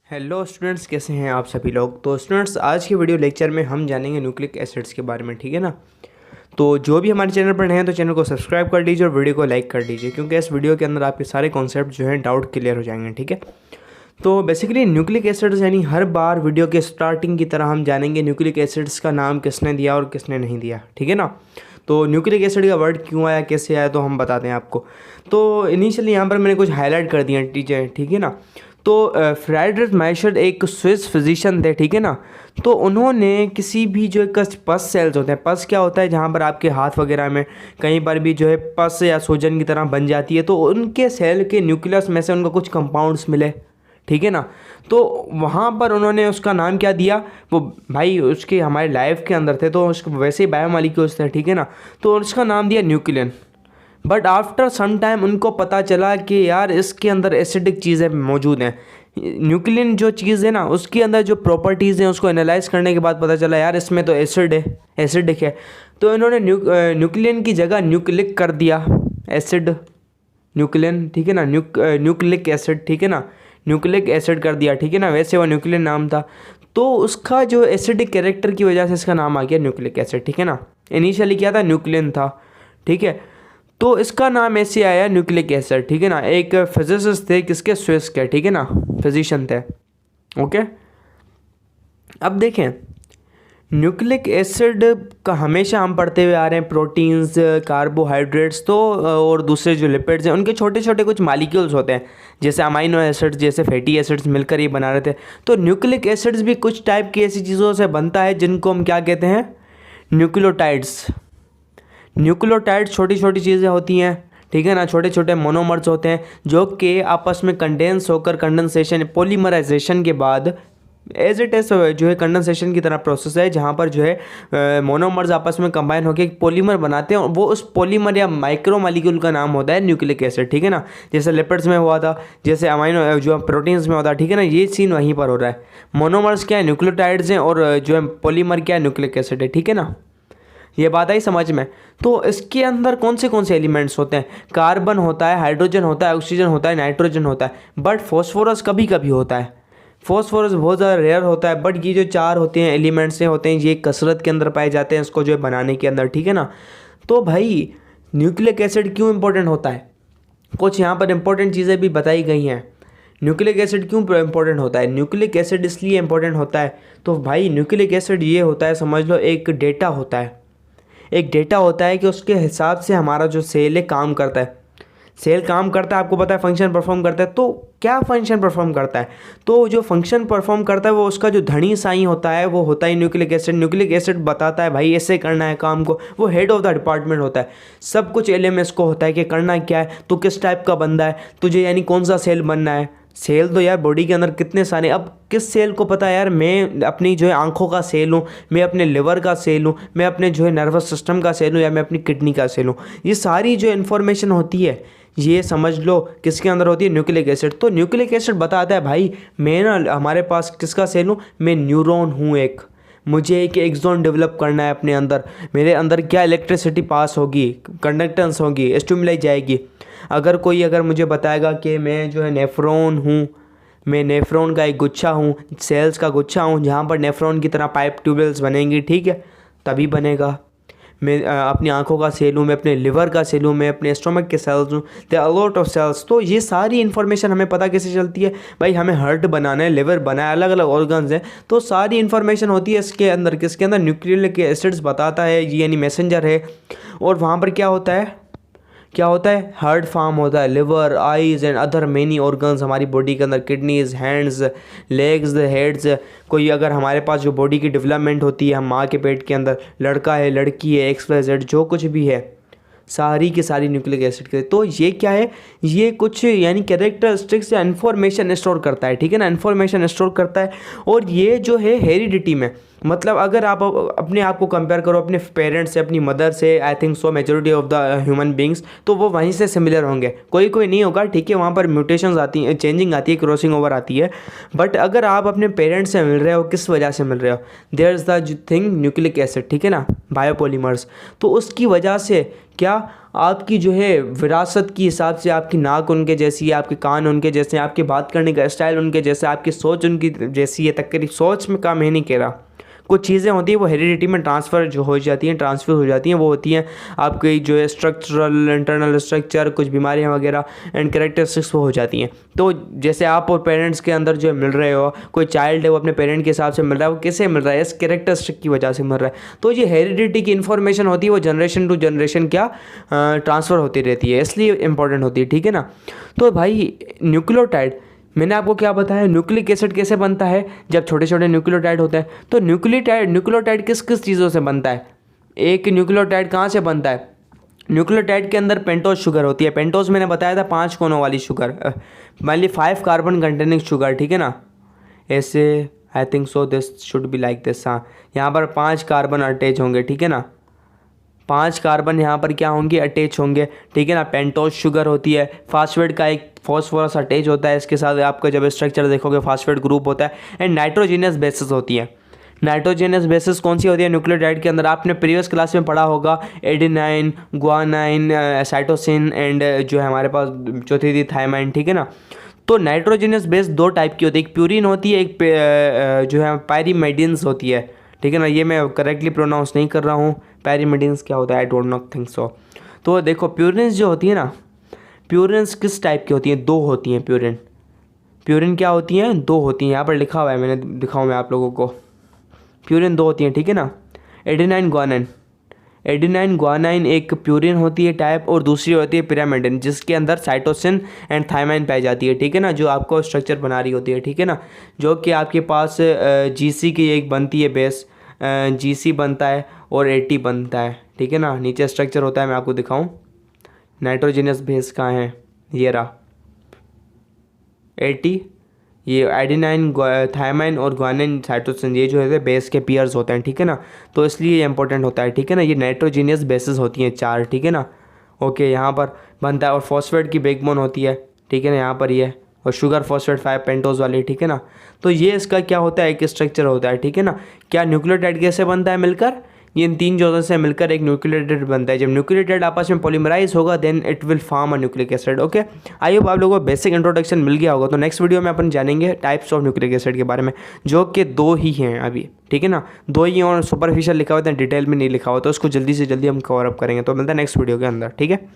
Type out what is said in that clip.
Hello students, कैसे हैं आप सभी लोग। तो स्टूडेंट्स, आज के वीडियो लेक्चर में हम जानेंगे न्यूक्लिक एसिड्स के बारे में, ठीक है ना। तो जो भी हमारे चैनल पर नए हैं तो चैनल को सब्सक्राइब कर लीजिए और वीडियो को लाइक कर लीजिए, क्योंकि इस वीडियो के अंदर आपके सारे कॉन्सेप्ट जो हैं डाउट क्लियर हो जाएंगे, ठीक है। तो बेसिकली न्यूक्लिक एसिड्स यानी हर बार वीडियो के स्टार्टिंग की तरह हम जानेंगे न्यूक्लिक एसिड्स का नाम किसने दिया और किसने नहीं दिया, ठीक है ना। तो न्यूक्लिक एसिड का वर्ड क्यों आया, कैसे आया, तो हम बताते हैं आपको। तो इनिशियली यहाँ पर मैंने कुछ हाईलाइट कर दिया टीचर, ठीक है ना। तो फ्रेडरिक माइशर एक स्विस फिजिशियन थे, ठीक है ना। तो उन्होंने किसी भी जो एक पस सेल्स होते हैं, पस क्या होता है, जहाँ पर आपके हाथ वगैरह में कहीं पर भी जो है पस या सूजन की तरह बन जाती है, तो उनके सेल के न्यूक्लियस में से उनको कुछ कंपाउंड्स मिले, ठीक है ना। तो वहाँ पर उन्होंने उसका नाम क्या दिया, वो भाई उसके हमारे लाइफ के अंदर थे तो उसके वैसे ही बायोमॉलिक्यूल्स थे, ठीक है ना। तो उसका नाम दिया nucleon. But after some time उनको पता चला कि यार इसके अंदर एसिडिक चीज़ें मौजूद हैं। न्यूक्लियन जो चीज़ है ना, उसके अंदर जो प्रॉपर्टीज़ हैं उसको एनालाइज करने के बाद पता चला यार इसमें तो एसिड है, एसिडिक है। तो इन्होंने न्यूक्लियन की जगह न्यूक्लिक कर दिया, एसिड न्यूक्लियन, ठीक है ना। न्यूक्लिक एसिड, ठीक है ना, न्यूक्लिक एसिड कर दिया, ठीक है ना। वैसे वो न्यूक्लियन नाम था, तो उसका जो एसिडिक कैरेक्टर की वजह से इसका नाम आ गया न्यूक्लिक एसिड, ठीक है ना। इनिशियली क्या था, न्यूक्लियन था, ठीक है। तो इसका नाम ऐसे आया न्यूक्लिक एसिड, ठीक है ना। एक फिजिसिस्ट थे, किसके, स्विस के, ठीक है ना, फिजिशियन थे, ओके। अब देखें न्यूक्लिक एसिड का हमेशा हम पढ़ते हुए आ रहे हैं, प्रोटीन्स, कार्बोहाइड्रेट्स, तो और दूसरे जो लिपिड्स हैं उनके छोटे छोटे कुछ मालिक्यूल्स होते हैं, जैसे अमाइनो एसिड्स, जैसे फैटी एसिड्स मिलकर ये बना रहे थे। तो न्यूक्लिक एसिड्स भी कुछ टाइप की ऐसी चीज़ों से बनता है जिनको हम क्या कहते हैं, न्यूक्लियोटाइड्स। न्यूक्लियोटाइड्स छोटी छोटी चीज़ें होती हैं, ठीक है ना, छोटे छोटे मोनोमर्स होते हैं जो कि आपस में कंडेंस होकर कंडेंसेशन पॉलीमराइजेशन के बाद एज इट इज जो है कंडेंसेशन की तरह प्रोसेस है, जहाँ पर जो है मोनोमर्स आपस में कंबाइन होकर एक पॉलीमर बनाते हैं, और वो उस पॉलीमर या माइक्रो मॉलिक्यूल का नाम होता है न्यूक्लिक एसिड, ठीक है ना। जैसे लिपिड्स में हुआ था, जैसे अमाइनो जो प्रोटीन्स में होता है, ठीक है ना, ये सीन वहीं पर हो रहा है। मोनोमर्स क्या है, न्यूक्लियोटाइड्स हैं, और जो है पॉलीमर क्या है, न्यूक्लिक एसिड है, ठीक है ना। ये बात आई समझ में। तो इसके अंदर कौन से एलिमेंट्स होते हैं, कार्बन होता है, हाइड्रोजन होता है, ऑक्सीजन होता है, नाइट्रोजन होता है, बट फॉस्फोरस कभी कभी होता है। फॉस्फोरस बहुत ज़्यादा रेयर होता है, बट ये जो चार होते हैं एलिमेंट्स से होते हैं, ये कसरत के अंदर पाए जाते हैं इसको जो है बनाने के अंदर, ठीक है ना। तो भाई न्यूक्लिक एसिड क्यों इंपॉर्टेंट होता है, कुछ यहाँ पर इंपॉर्टेंट चीज़ें भी बताई गई हैं। न्यूक्लिक एसिड क्यों इंपॉर्टेंट होता है, न्यूक्लिक एसिड इसलिए इंपॉर्टेंट होता है, तो भाई न्यूक्लिक एसिड ये होता है, समझ लो एक डेटा होता है, एक डेटा होता है कि उसके हिसाब से हमारा जो सेल है काम करता है। सेल काम करता है, आपको पता है, फंक्शन परफॉर्म करता है। तो क्या फंक्शन परफॉर्म करता है, तो जो फंक्शन परफॉर्म करता है वो उसका जो धनी साई होता है वो होता है न्यूक्लिक एसिड। न्यूक्लिक एसिड बताता है भाई ऐसे करना है काम को, वो हेड ऑफ द डिपार्टमेंट होता है। सब कुछ एलएमएस को होता है कि करना क्या है, तो किस टाइप का बंदा है तुझे, यानी कौन सा सेल बनना है। सेल तो यार बॉडी के अंदर कितने सारे, अब किस सेल को पता है यार, मैं अपनी जो है आंखों का सेल हूँ, मैं अपने लिवर का सेल हूँ, मैं अपने जो है नर्वस सिस्टम का सेल हूँ, या मैं अपनी किडनी का सेल हूँ। ये सारी जो इन्फॉर्मेशन होती है ये समझ लो किसके अंदर होती है, न्यूक्लिक एसिड। तो न्यूक्लिक एसिड बताता है भाई मैं ना, हमारे पास किसका सेल हूँ, मैं न्यूरॉन हूँ एक, मुझे एक एक्सॉन डेवलप करना है अपने अंदर, मेरे अंदर क्या इलेक्ट्रिसिटी पास होगी, कंडक्टेंस होगी, स्टिमुलाई जाएगी। अगर मुझे बताएगा कि मैं जो है नेफ्रॉन हूँ, मैं नेफ्रॉन का एक गुच्छा हूँ, सेल्स का गुच्छा हूँ, जहाँ पर नेफ्रॉन की तरह पाइप ट्यूबवेल्स बनेंगी, ठीक है, तभी बनेगा। मैं अपनी आंखों का सेल हूँ, मैं अपने लिवर का सेल हूँ, मैं अपने स्टोमक के सेल्स हूँ, they are lot of cells. तो ये सारी इन्फॉर्मेशन हमें पता कैसे चलती है भाई, हमें हार्ट बनाना है, लिवर बनाना है, अलग अलग ऑर्गन्स हैं, तो सारी इन्फॉर्मेशन होती है इसके अंदर, किसके अंदर, न्यूक्लिक एसिड्स बताता है, ये यानी मैसेंजर है। और वहाँ पर क्या होता है, हार्ट फॉर्म होता है, liver, eyes and other many organs हमारी बॉडी के अंदर, किडनीज, हैंड्स, लेग्स, हेड्स। कोई अगर हमारे पास जो बॉडी की डेवलपमेंट होती है, हम माँ के पेट के अंदर, लड़का है, लड़की है, XYZ जो कुछ भी है, सारी की सारी न्यूक्लिक एसिड के। तो ये क्या है, ये कुछ यानी कैरेक्टरिस्टिक्स या इन्फॉर्मेशन स्टोर करता है, ठीक है ना, इन्फॉर्मेशन स्टोर करता है। और ये जो है हेरिडिटी में, मतलब अगर आप अपने आप को कंपेयर करो अपने पेरेंट्स से, अपनी मदर से, I think so majority of the human beings, तो वो वहीं से सिमिलर होंगे। कोई कोई नहीं होगा, ठीक है, वहाँ पर म्यूटेशंस आती हैं, चेंजिंग आती है, क्रॉसिंग ओवर आती है। बट अगर आप अपने पेरेंट्स से मिल रहे हो, किस वजह से मिल रहे हो, there is the thing nucleic acid, ठीक है ना, बायोपॉलीमर्स। तो उसकी वजह से क्या आपकी जो है विरासत की हिसाब से आपकी नाक उनके जैसी है, आपके कान उनके जैसे हैं, आपके बात करने का स्टाइल उनके जैसा, आपकी सोच उनकी जैसी है, तक करी सोच में काम है नहीं कह रहा, कुछ चीज़ें होती हैं वो हेरिडिटी में ट्रांसफ़र जो हो जाती हैं, ट्रांसफर हो जाती हैं, वो होती हैं आपकी जो है स्ट्रक्चरल, इंटरनल स्ट्रक्चर, कुछ बीमारियां वगैरह एंड कैरेक्टरिस्टिक्स वो हो जाती हैं। तो जैसे आप और पेरेंट्स के अंदर जो मिल रहे हो, कोई चाइल्ड है वो अपने पेरेंट के हिसाब से मिल रहा है, वो कैसे मिल रहा है, इस कैरेक्टरिस्टिक की वजह से मिल रहा है। तो ये हेरिडिटी की इन्फॉर्मेशन होती है, वो जनरेशन टू जनरेशन क्या ट्रांसफ़र होती रहती है, इसलिए इंपॉर्टेंट होती है, ठीक है ना। तो भाई न्यूक्लियोटाइड, मैंने आपको क्या बताया, न्यूक्लिक एसिड कैसे बनता है, जब छोटे छोटे न्यूक्लियोटाइड होते हैं। तो न्यूक्लियोटाइड किस किस चीज़ों से बनता है, एक न्यूक्लियोटाइड कहाँ से बनता है, न्यूक्लियोटाइड के अंदर पेंटोज शुगर होती है। पेंटोज मैंने बताया था 5 कोनों वाली शुगर, मान ली 5 कार्बन कंटेनिंग शुगर, ठीक है ना, ऐसे I think so this should be like this. हाँ, यहाँ पर 5 कार्बन अटैच होंगे, ठीक है ना, 5 कार्बन यहाँ पर क्या होंगे, अटैच होंगे, ठीक है ना। पेंटोज शुगर होती है, फास्फेट का एक फॉस्फोरस अटैच होता है इसके साथ, आपका जब स्ट्रक्चर देखोगे फास्फेट ग्रुप होता है। एंड नाइट्रोजीनियस बेसिस होती है। नाइट्रोजीनियस बेसिस कौन सी होती है न्यूक्लियोटाइड के अंदर, आपने प्रीवियस क्लास में पढ़ा होगा, एडेनाइन, ग्वानाइन, साइटोसिन एंड जो है हमारे पास चौथी थी थायमाइन, ठीक है ना। तो नाइट्रोजीनियस बेस 2 टाइप की होती है, एक प्यूरिन होती है, एक जो है पायरीमेडियंस होती है, ठीक है ना। ये मैं करेक्टली प्रोनाउंस नहीं कर रहा हूँ, पैरीमेडियंस क्या होता है, I don't know think so. तो देखो प्यूरिन्स जो होती है ना, प्यूरिन्स किस टाइप की होती हैं, 2 होती हैं प्यूरिन क्या होती हैं, 2 होती हैं, यहाँ पर लिखा हुआ है, मैंने दिखाऊँ मैं आप लोगों को। प्यूरिन 2 होती हैं, ठीक है ना। एडेनाइन ग्वानाइन एक प्यूरिन होती है टाइप, और दूसरी होती है पिरामिडिन, जिसके अंदर साइटोसिन एंड थायमाइन पाई जाती है, ठीक है ना, जो आपको स्ट्रक्चर बना रही होती है, ठीक है ना। जो कि आपके पास जीसी की एक बनती है बेस, जीसी बनता है और एटी बनता है, ठीक है ना। नीचे स्ट्रक्चर होता है, मैं आपको दिखाऊं, नाइट्रोजीनियस बेस कहाँ है, ये रहा एटी, ये एडेनाइन, थायमाइन और ग्वानिन, साइटोसिन, ये जो है बेस के पेयर्स होते हैं, ठीक है ना। तो इसलिए ये इंपॉर्टेंट होता है, ठीक है ना। ये नाइट्रोजीनियस बेसिस होती हैं 4, ठीक है ना। ओके, यहाँ पर बनता है, और फॉस्फेट की बैकबोन होती है, ठीक है ना, यहाँ पर ये, और शुगर फॉस्फेट 5 पेंटोज वाली, ठीक है ना। तो ये इसका क्या होता है, एक स्ट्रक्चर होता है, ठीक है ना। क्या न्यूक्लियोटाइड कैसे बनता है, मिलकर, ये इन 3 चीज़ों से मिलकर एक न्यूक्लियोटाइड बनता है। जब न्यूक्लियोटाइड आपस में पॉलीमराइज होगा then it will form a nucleic acid. Okay, I hope आप लोगों को बेसिक इंट्रोडक्शन मिल गया होगा। तो नेक्स्ट वीडियो में अपन जानेंगे टाइप्स ऑफ न्यूक्लिक एसिड के बारे में, जो कि 2 ही हैं अभी, ठीक है ना, 2 ही, और सुपरफिशियल लिखा हुआ था, डिटेल में नहीं लिखा हुआ, तो उसको जल्दी से जल्दी हम कवर अप करेंगे। तो मिलता है नेक्स्ट वीडियो के अंदर, ठीक है।